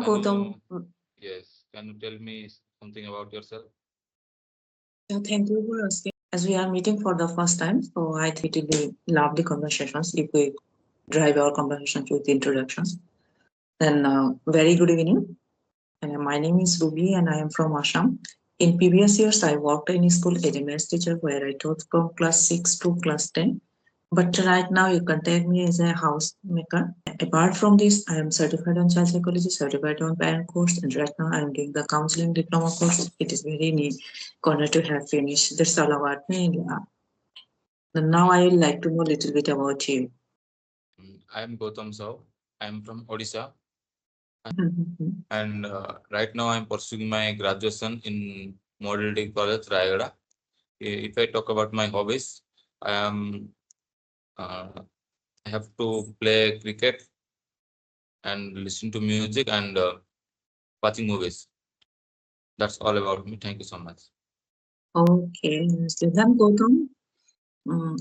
Gautam. Yes, can you tell me something about yourself? Thank you for asking. As we are meeting for the first time, so I think it will be lovely conversations if we drive our conversations with introductions. Then, very good evening. And my name is Ruby, and I am from Assam. In previous years, I worked in school as a maths teacher where I taught from class 6 to class 10. But right now, you contact me as a housemaker. Apart from this, I am certified on child psychology, certified on parent course, and right now I am doing the counseling diploma course. It is very neat corner to have finished. That's all about me. And now I would like to know a little bit about you. I am Gautam Saw. I am from Odisha, Mhm. and right now I am pursuing my graduation in Modality College, Rayagada. If I talk about my hobbies, I am uh, I have to play cricket and listen to music and watching movies. That's all about me. Thank you so much. Okay, so then Gautam,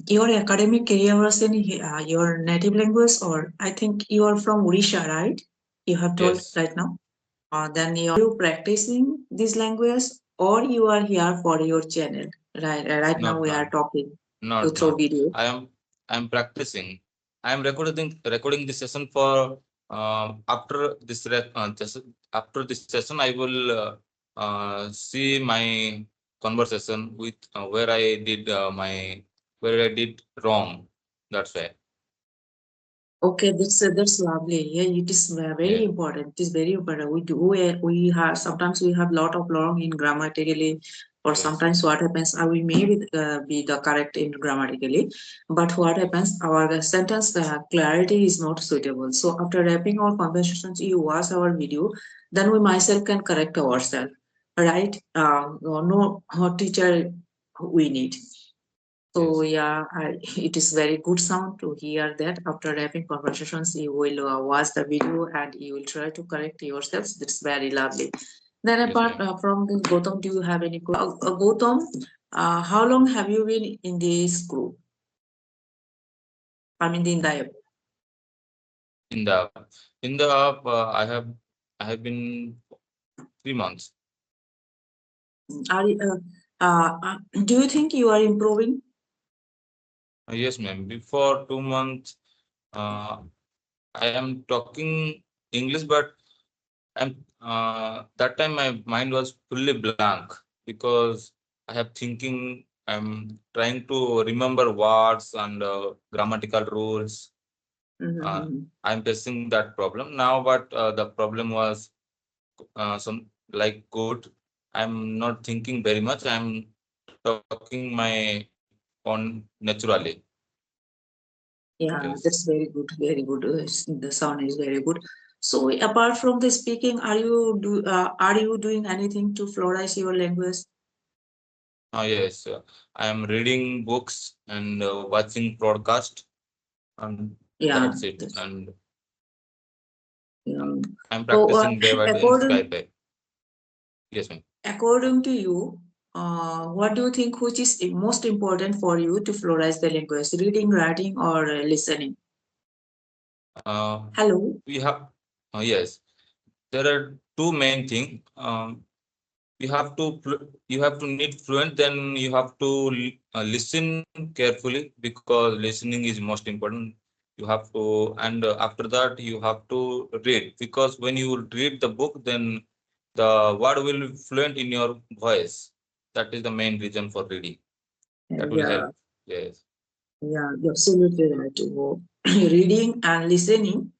your academic career was in your native language, or I think you are from Odisha, right? You have told Yes. right now. Then you practicing this language, or you are here for your channel. Right now Not we are now. talking to Not through now. video. I am practicing. I am recording this session for after after this session I will see my conversation with where I did wrong. That's why. Okay, that's lovely. Yeah, it is very Yeah. important. It is very important. We have sometimes we have lot of wrong in grammatically, or Yes. sometimes what happens we may be the correct in grammatically, but what happens our sentence clarity is not suitable. So after wrapping our conversations, you watch our video, then we myself can correct ourselves, right? No teacher we need. So Yes. yeah, it is very good sound to hear that after wrapping conversations, you will watch the video and you will try to correct yourselves. That's very lovely. Then Yes, apart ma'am. from this, Gautam, do you have any Gautam, how long have you been in this group? I mean, in the In the app, I have been 3 months. are do you think you are improving? Yes, ma'am. Before 2 months, uh, I am talking English, but that time my mind was fully blank because I have thinking. I'm trying to remember words and grammatical rules. Mhm. I'm facing that problem now, but the problem was some like good. I'm not thinking very much. I'm talking my on naturally. Yeah, Yes. that's very good, very good. The sound is very good. So apart from the speaking, are you doing anything to flourish your language? Yes. I am reading books and watching broadcast, and Yeah, that's it. that's, And yeah. I'm So practicing day by day in according Skype. Yes, ma'am. according to you, what do you think which is most important for you to flourish the language? Reading, writing, or listening? Uh, Hello. we have yes. There are two main things. You have to need fluent. Then you have to listen carefully because listening is most important. You have to, and after that you have to read because when you read the book, then the word will fluent in your voice. That is the main reason for reading. That will help. Yeah, Yes. yeah, you're absolutely right. Reading and listening.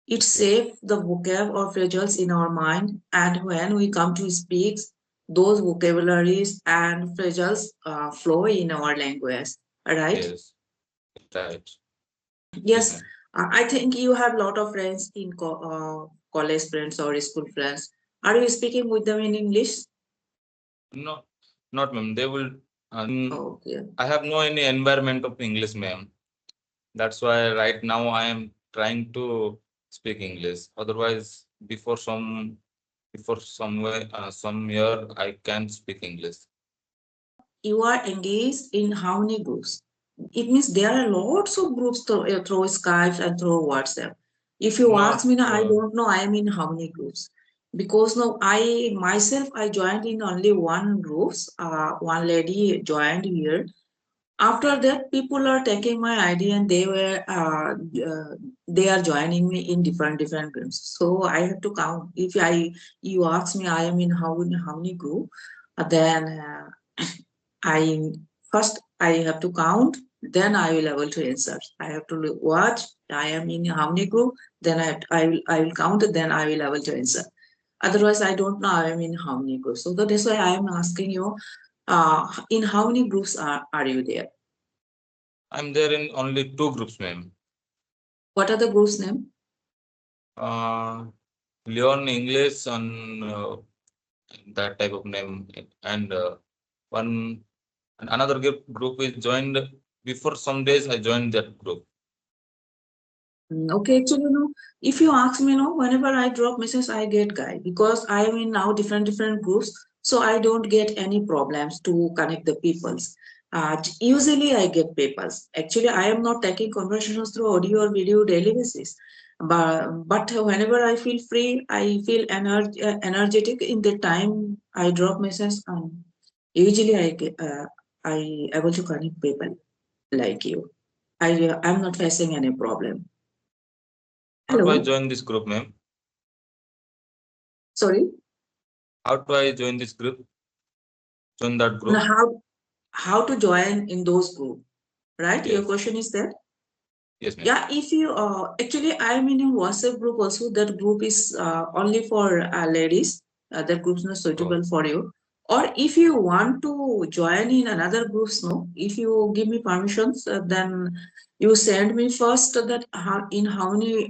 It Yes. saves the vocab or phrases in our mind, and when we come to speak, those vocabularies and phrases flow in our language. Right? Yes. Right. Yes, Yes, ma'am. I think you have a lot of friends in college friends or school friends. Are you speaking with them in English? No, not ma'am. They will. Okay. I have no any environment of English, ma'am. That's why right now I am trying to speak English. Otherwise, before some year I can speak English. You are engaged in how many groups? It means there are lots of groups through Skype and through WhatsApp. If you ask Not me now, I don't know I am in how many groups. because now I myself I joined in only one groups. One lady joined here. After that, people are taking my ID and they are joining me in different groups. So I have to count. If I you ask me I am in how many group, then I first I have to count. Then I will able to answer. I have to watch. I am in how many group. Then I will count. Then I will able to answer. Otherwise, I don't know I am in how many groups. So that's why I am asking you. In how many groups are you there? I'm there in only two groups, ma'am. What are the groups name? Uh, Learn English and that type of name, and one and another group is joined before some days. I joined that group. Okay, actually, if you ask me, whenever I drop messages, I get guide because I am in now different groups, so I don't get any problems to connect the peoples. Usually, I get papers. Actually, I am not taking conversations through audio or video daily basis, but whenever I feel free, I feel energetic in the time I drop messages. Usually, I able to connect people like you. I'm not facing any problem. How do I Hello. join this group, ma'am? Sorry. How do I join this group? Join that Now, group? how to join in those group, right? Your Yes. question is that. Yes, ma'am. Yeah, if you actually I'm in a WhatsApp group also. That group is only for ladies. That group's not Oh, suitable for you. Or if you want to join in another groups, no. If you give me permissions, then you send me first that in how many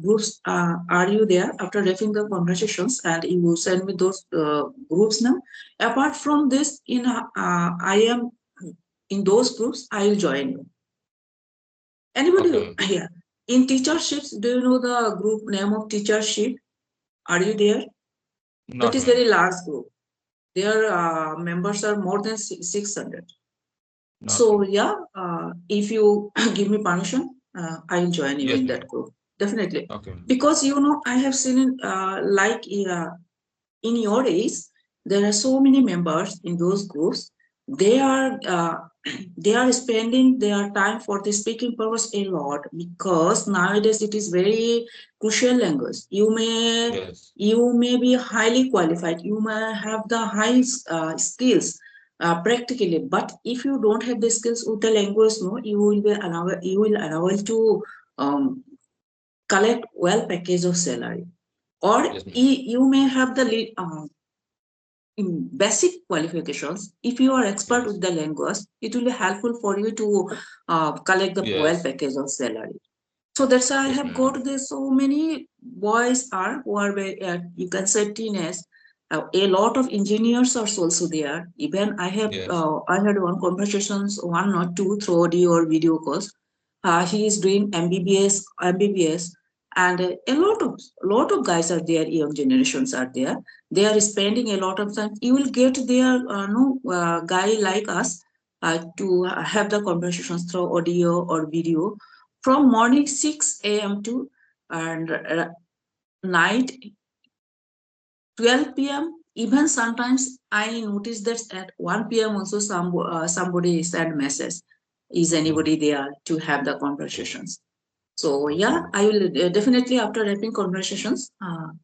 groups are you there after receiving the conversations, and you send me those groups now. Apart from this, I am in those groups. I will join you. okay, Anybody ma'am. here? In teacherships, do you know the group name of teachership? Are you there? That Not, is ma'am. very large group. Their members are more than 600. Not, So ma'am. yeah, if you give me permission, I will join you Yes, in ma'am. that group. Definitely. Okay, ma'am. Because I have seen it in your age, there are so many members in those groups. They are they are spending their time for the speaking purpose a lot because nowadays it is very crucial language. Yes. You may be highly qualified. You may have the high skills practically, but if you don't have the skills with the language, no, you will unable to um, collect well package of salary, or Yes, ma'am. you may have the in basic qualifications. If you are expert Yes. with the language, it will be helpful for you to collect the well Yes. package of salary. So that's why I Yes, have ma'am. got this. So many boys are who are very, you can say teenage. A lot of engineers are also there. Even Yes. I had one conversations, one or two through audio or video calls. He is doing MBBS, and a lot of guys are there. Young generations are there. They are spending a lot of time. You will get there, no guy like us to have the conversations through audio or video from morning 6 a.m. to and night 12 p.m. Even sometimes I notice that at 1 p.m. also somebody send message. Is Oh, anybody there to have the oh, conversations? So okay, yeah, ma'am. I will definitely after having conversations,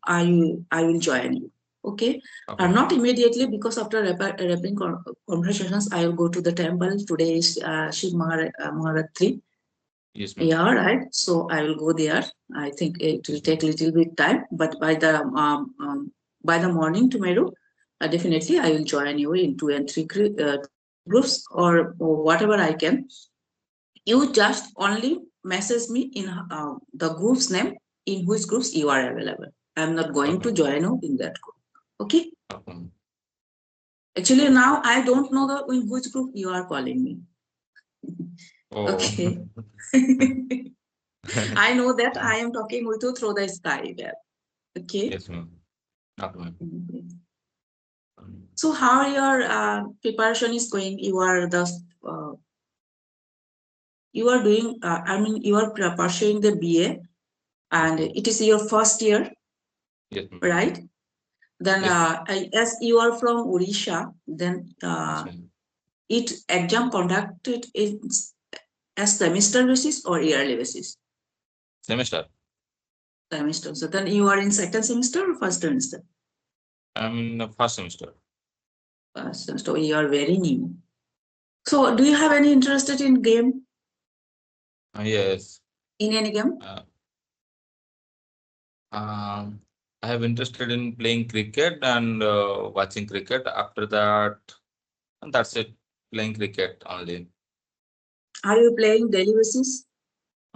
I will join you. Okay, Okay, ma'am. not immediately because after wrapping conversations, I will go to the temple. Today is Shiv Maharatri. Yes, ma'am. Yeah, right. So I will go there. I think it will Yes, take ma'am. a little bit time, but by the morning tomorrow, definitely I will join you in two and three groups or whatever I can. You just only message me in the group's name in which groups you are available. I'm not going Okay, to ma'am. join you in that group. Okay. Okay, ma'am. Actually, now I don't know in which group you are calling me. Oh, Okay. I know that I am talking with you through the sky there. Okay. yes, ma'am. Okay, ma'am. Mhm. So how your preparation is going? Uh, you are doing. I mean, you are pursuing the BA, Yes, and ma'am. it is your first year, Yes, ma'am. right? Then, Yes, ma'am. as you are from Odisha, then Yes, ma'am. it exam conducted in as semester basis or yearly basis? Semester. Semester. So then you are in second semester or first semester? I'm in the first semester. First semester. You are very new. So do you have any interest in game, Yes. in any game? Uh, um, I have interested in playing cricket and watching cricket. After that, and that's it. Playing cricket only. Are you playing daily basis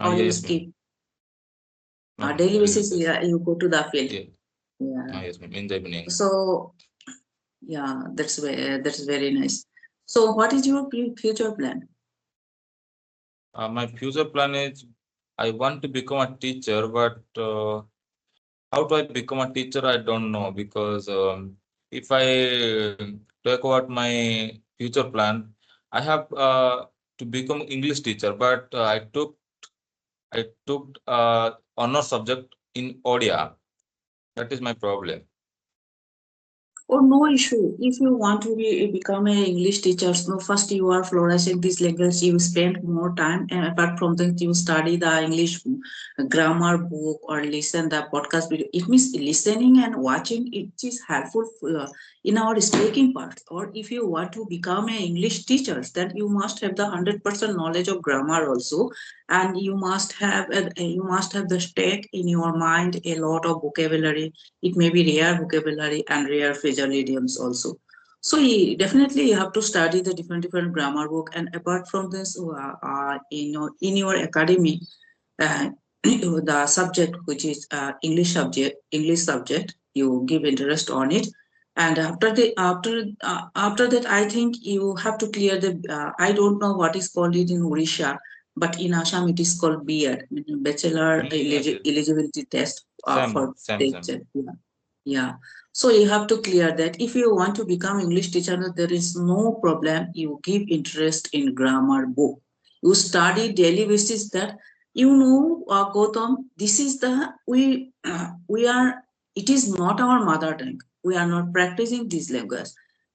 or you Yes, ma'am. skip? No, no, Daily daily basis, basis. yeah, you go to the field. Yeah. Yeah. Yes, ma'am. In the evening. So yeah, that's very nice. So what is your future plan? My future plan is I want to become a teacher, but how do I become a teacher? I don't know because if I talk about my future plan, I have to become English teacher, but I took honor subject in Odia. That is my problem. Oh, no issue. If you want to become an English teacher, so first you are flourishing this language, you spend more time, and apart from that, you study the English grammar book or listen the podcast video. It means listening and watching. It is helpful in our speaking part. Or if you want to become an English teacher, then you must have the 100% knowledge of grammar also, and you must have the stake in your mind a lot of vocabulary. It may be rare vocabulary and rare phrasal idioms also. So definitely you have to study the different grammar book. And apart from this, in your academy, uh, the subject which is English subject, you give interest on it. And after that, I think you have to clear the. I don't know what is called it in Odisha, but in Assam it is called BEd, Bachelor Yes, yes. Eligibility Test Same, for same, same. teacher. Yeah. Yeah. So you have to clear that. If you want to become English teacher, there is no problem. You give interest in grammar book. You study daily basis that Gautam, this is the we are. It is not our mother tongue. We are not practicing this language.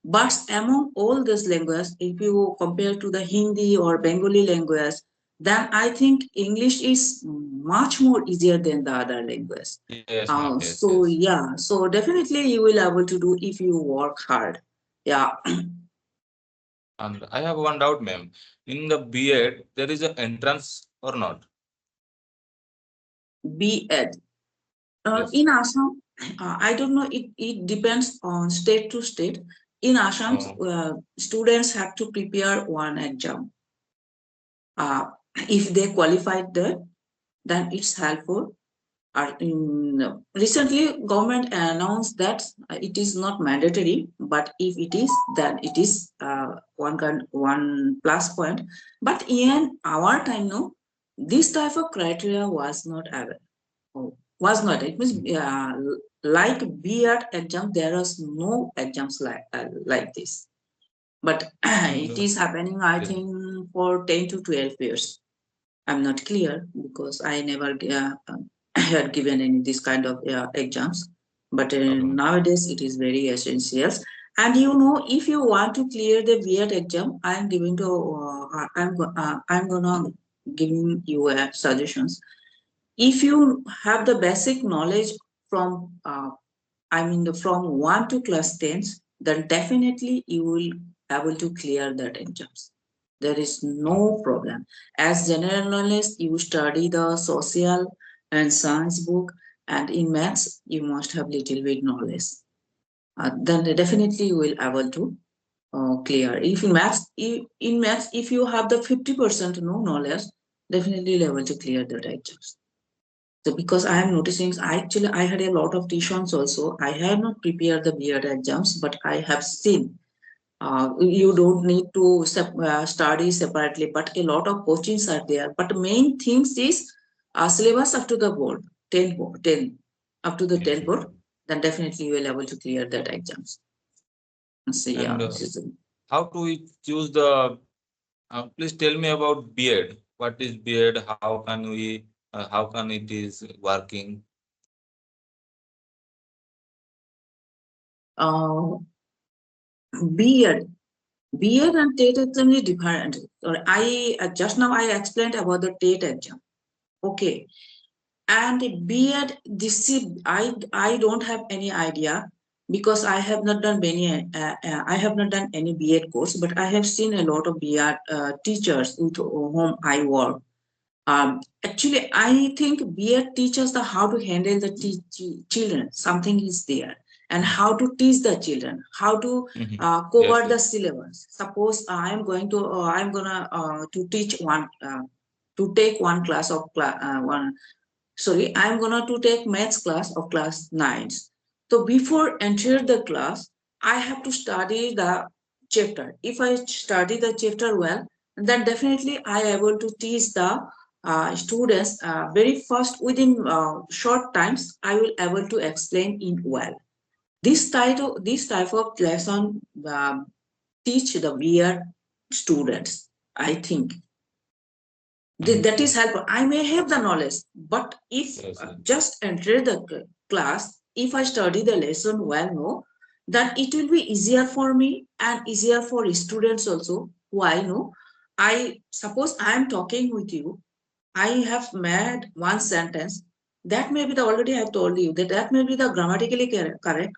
But among all these languages, if you compare to the Hindi or Bengali language, then I think English is much more easier than the other language. Yes, ma'am. Yes, So yes. yeah, so definitely you will able to do if you work hard. Yeah, And I have one doubt, ma'am. In the B.Ed, there is an entrance or not? be it. Yes. In Assam, I don't know. It depends on state to state. In Assam, Oh, students have to prepare one exam. If they qualified that, then it's helpful. Recently, government announced that it is not mandatory, but if it is, then it is one plus point. But in our time, no, this type of criteria was not available. Was not. It means like B.Ed exam, there is no exams like this. But and it is happening, I yes, think, for 10 to 12 years. I'm not clear because I never had given any this kind of exams. But okay, ma'am. nowadays it is very essential. And if you want to clear the B.Ed exam, I'm gonna giving you suggestions. If you have the basic knowledge from from 1 to class 10, then definitely you will able to clear that exams. There is Oh, no problem. As general knowledge, you study the social and science book, and in maths, you must have little bit knowledge. Then definitely you will able to clear. If in maths, if you have the 50% no knowledge, definitely you'll able to clear the exams. So because I am noticing, I had a lot of tuitions also. I have not prepared the B.Ed exams, but I have seen you yes. don't need to study separately, but a lot of coachings are there. But main things is syllabus up to the board, 10 up to the Yes, 10 board, ma'am. then definitely you will able to clear that exams. So And yeah, this is how do we choose the? Please tell me about B.Ed. What is B.Ed? How can we? How can it is working? Uh, B.Ed. B.Ed and TET exam is different. Or I just now I explained about the TET exam. Okay. And B.Ed, this is I don't have any idea because I have not done I have not done any B.Ed course, but I have seen a lot of B.Ed teachers with whom I work. Actually, I think B.Ed teaches the how to handle the children. Something is there, and how to teach the children, how to Yes, cover the yes. syllabus. Suppose I'm gonna to teach one to take one class of one sorry, I'm gonna to take maths class of class 9s. So before enter the class, I have to study the chapter. If I study the chapter well, then definitely I able to teach the students very fast within short times. I will able to explain it well. This type of lesson teach the weird students. I think that is helpful. I may have the knowledge, but if Yes, yes. just enter the class, if I study the lesson well, no, then it will be easier for me and easier for students also. Why no? I suppose I am talking with you. I have made one sentence. That may be the already I have told you that may be the grammatically correct,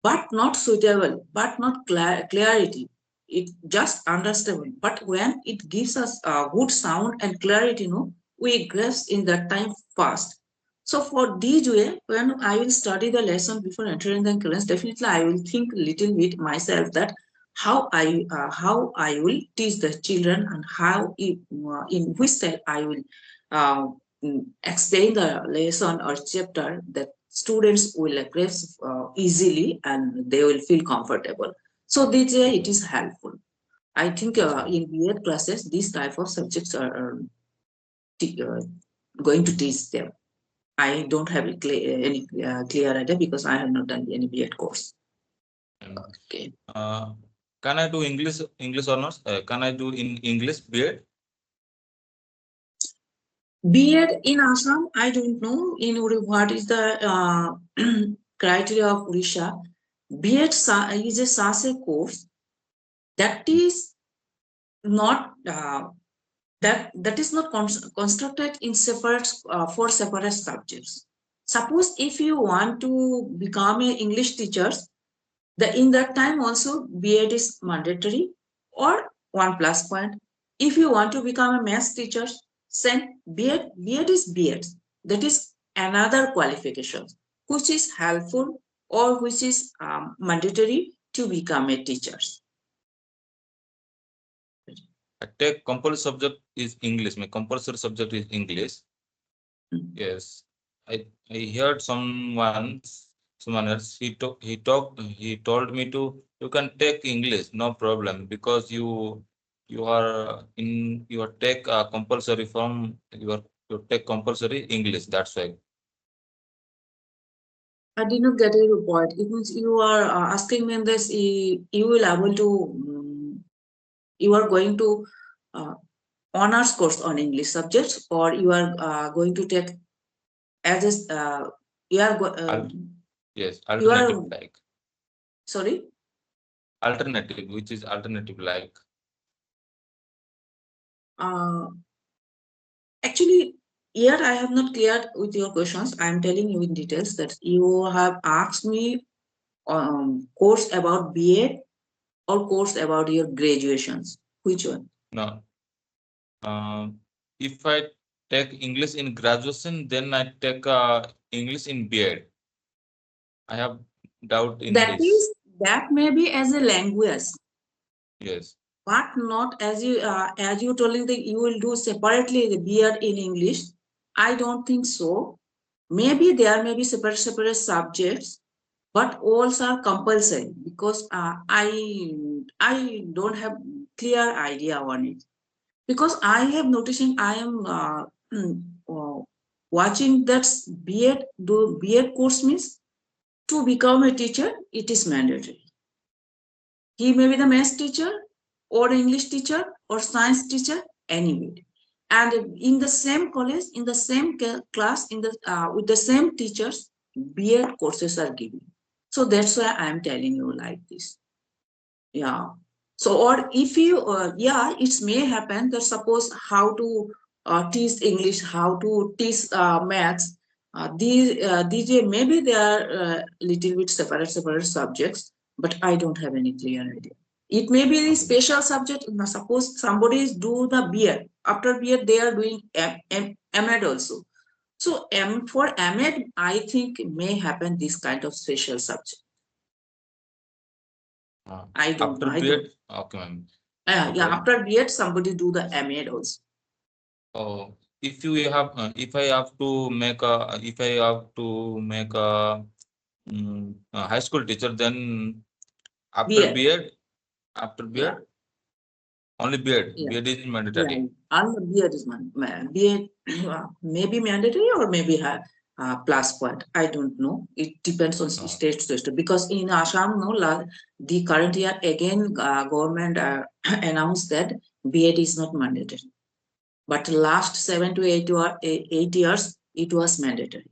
but not suitable, but not clarity. It just understandable. But when it gives us a good sound and clarity, no, we grasp in that time fast. So for this way, when I will study the lesson before entering the class, definitely I will think little bit myself that how I will teach the children and in which style I will uh, explain the lesson or chapter that students will grasp easily and they will feel comfortable. So this way it is helpful. I think Yes, yes. in B.Ed classes, these type of subjects are going to teach them. I don't have any clear idea because I have not done any B.Ed course. And, Okay. uh, can I do English honors? Can I do in English B.Ed? B.Ed in Assam, I don't know in what is the criteria of Odisha. B.Ed is a SASE course that is not that is not constructed in separate for separate subjects. Suppose if you want to become an English teacher, in that time also B.Ed is mandatory or one plus point. If you want to become a math teacher, then B.Ed is B.Ed. That is another qualification which is helpful or which is mandatory to become a teacher. I take compulsory subject is English. My compulsory subject is English. Yes, I heard someone else. He told me to you can take English, no problem, because you are in you are take compulsory from you take compulsory English. That's why. I did not get your point. It means you are asking me this, you will able to, you are going to uh, honors course on English subjects, or you are going to take as a, you are, Al- yes, you alternative are, like sorry, alternative, which is alternative like uh, actually, here I have not cleared with your questions. I am telling you in details that you have asked me course about BA or course about your graduations. Which one? no. If I take English in graduation, then I take English in B.Ed. I have doubt in That this. is, that may be as a language, Yes. but not as you telling that you will do separately the B.Ed in English. I don't think so. Maybe there may be separate subjects, but all are compulsory because I don't have clear idea on it because I have noticing I am uh, watching that B.Ed course means to become a teacher it is mandatory. He may be the math teacher or English teacher or science teacher anyway. And in the same college, in the same class, in the with the same teachers, B.Ed courses are given. So that's why I'm telling you like this. Yeah. So, or if you, yeah, it may happen that suppose how to teach English, how to teach maths, maybe they are little bit separate subjects, but I don't have any clear idea. It may be a Okay. special subject. Now, suppose somebody is do the B.Ed. After B.Ed, they are doing M.Ed also. So, for M.Ed, I think may happen this kind of special subject. I don't After know. I B.Ed, don't. okay, ma'am. Yeah, Okay. after B.Ed, somebody do the M.Ed also. Oh, if you have, if I have to make a, if I have to make a high school teacher, then after B.Ed. B.Ed, after Yeah, B.Ed, only B.Ed. yeah, B.Ed is yeah. mandatory. And B.Ed is B.Ed maybe mandatory or maybe have plus point. I don't know. It depends on No. state to state because in Assam, no, the current year again government announced that B.Ed is not mandatory. But last 7 to 8 years, it was mandatory.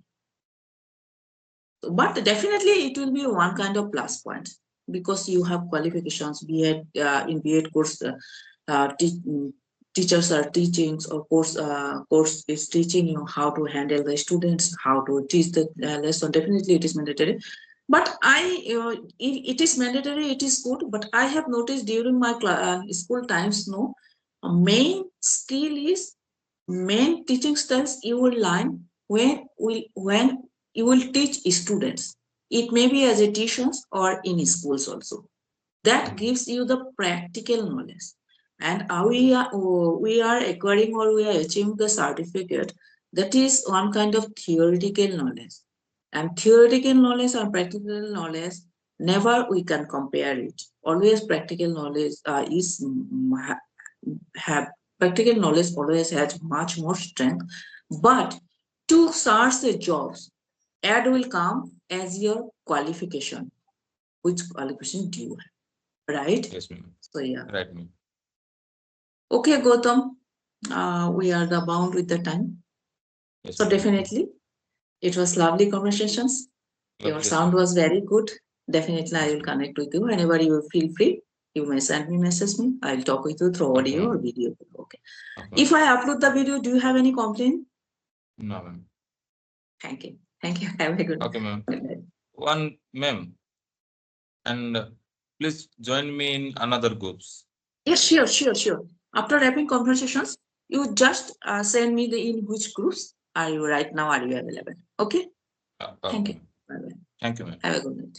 But definitely it will be one kind of plus point because you have qualifications. B.Ed in B.Ed course, teachers are teaching, or course is teaching you how to handle the students, how to teach the lesson. Definitely it is mandatory. But it is mandatory. It is good. But I have noticed during my school times, no, main skill is main teaching styles you will learn when you will teach students. It may be as a tuitions or in schools also. That gives you the practical knowledge. And we are acquiring or we are achieving the certificate. That is one kind of theoretical knowledge. And theoretical knowledge and practical knowledge, never we can compare it. Always practical knowledge have practical knowledge always has much more strength. But to search the jobs, ad will come as your qualification. Which qualification do you have? Right? Yes, ma'am. So yeah. Right, ma'am. Okay, Gautam. We are the bound with the time. Yes, So ma'am. definitely, it was lovely conversations. Your Lovely, sound ma'am. was very good. Definitely, I Yes, will ma'am. connect with you whenever you feel free. You may send me message me. I'll talk with you through Okay, audio or ma'am. video. Okay. Okay, If ma'am. I upload the video, do you have any complaint? No, ma'am. Thank you. Thank you. Have a good Okay, ma'am. night. One, ma'am, and please join me in another groups. Yes, sure. After wrapping conversations, you just send me the in which groups are you right now are you available. Okay. Okay, Thank you. ma'am. Bye bye. Thank you, ma'am. Have a good night.